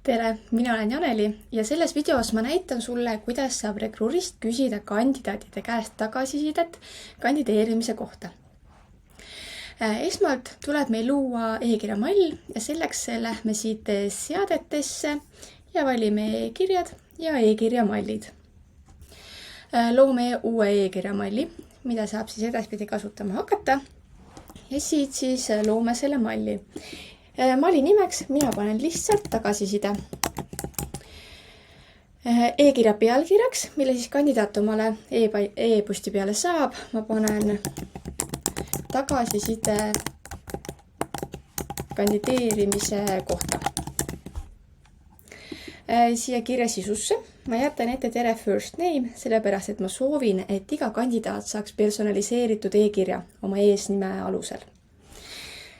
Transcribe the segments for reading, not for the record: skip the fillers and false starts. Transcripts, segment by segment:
Tere, mina olen Janeli ja selles videos ma näitan sulle, kuidas saab Recruiterist küsida kandidaatide käest tagasisidet kandideerimise kohta. Esmalt tuleb meil luua e-kirja mall ja selleks lähme siit seadetesse ja valime e-kirjad ja e-kirja mallid. Loome uue e-kirja malli, mida saab siis edaspidi kasutama hakata ja siit siis loome selle malli. Malli nimeks mina panen lihtsalt tagasiside. E-kirja pealkirjaks, mille siis kandidaat omale e-posti peale saab, ma panen tagasiside kandideerimise kohta. Siia kirja sisusse ma jätan ette tere first name, sellepärast et ma soovin, et iga kandidaat saaks personaliseeritud e-kirja oma eesnime alusel.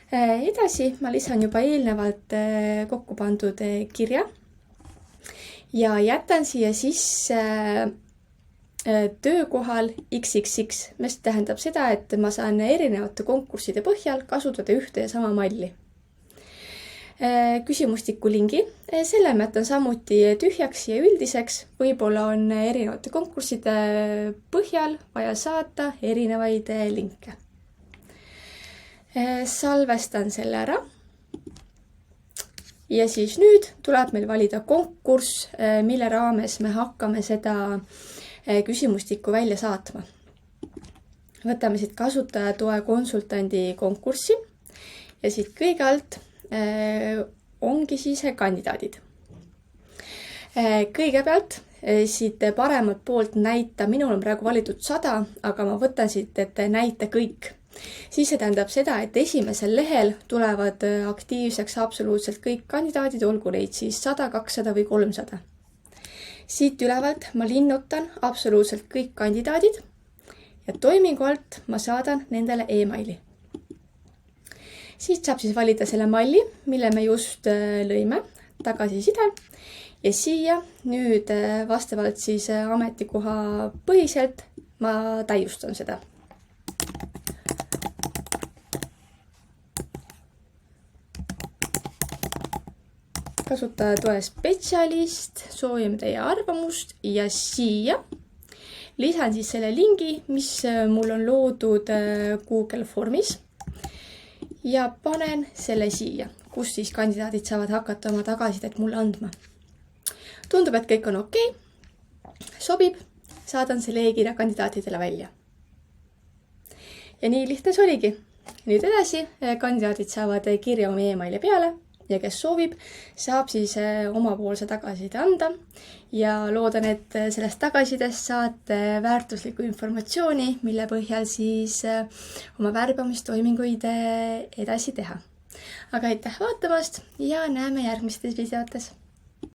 Edasi ma lisan juba eelnevalt kokku pandud kirja ja jätan siia sisse töökohal XXX, mis tähendab seda, et ma saan erinevate konkursside põhjal kasutada ühte ja sama malli. Küsimustiku lingi, selle ma jätan samuti tühjaks ja üldiseks, võib-olla on erinevate konkursside põhjal vaja saata erinevaid linke. Salvestan selle ära ja siis nüüd tuleb meil valida konkurss, mille raames me hakkame seda küsimustikku välja saatma. Võtame siit kasutajatoe konsultandi konkurssi ja siit kõige alt ongi siis kandidaadid. Kõigepealt siit paremalt poolt näita, minul on praegu valitud 100, aga ma võtan siit, et näita kõik. Siis see tähendab seda, et esimesel lehel tulevad aktiivseks absoluutselt kõik kandidaadid, olgu neid siis 100, 200 või 300. Siit ülevalt ma linnutan absoluutselt kõik kandidaadid ja toimingu alt ma saadan nendele e-maili. Siit saab siis valida selle malli, mille me just lõime, tagasiside ja siia nüüd vastavalt siis ametikoha põhiselt ma täiustan seda. Kasutajatoe spetsialist, soovime teie arvamust ja siia lisan siis selle lingi, mis mul on loodud Google Formis ja panen selle siia, kus siis kandidaadid saavad hakata oma tagasisidet mulle andma. Tundub, et kõik on okei, sobib, saadan selle e-kirja kandidaatidele välja. Ja nii lihtne see oligi. Nüüd edasi kandidaadid saavad kirja oma e-maili peale ja kes soovib, saab siis omapoolse tagasiside anda ja loodan, et sellest tagasisidest saate väärtuslikku informatsiooni, mille põhjal siis oma värbamistoiminguid edasi teha. Aga aitäh vaatamast ja näeme järgmistes videotes!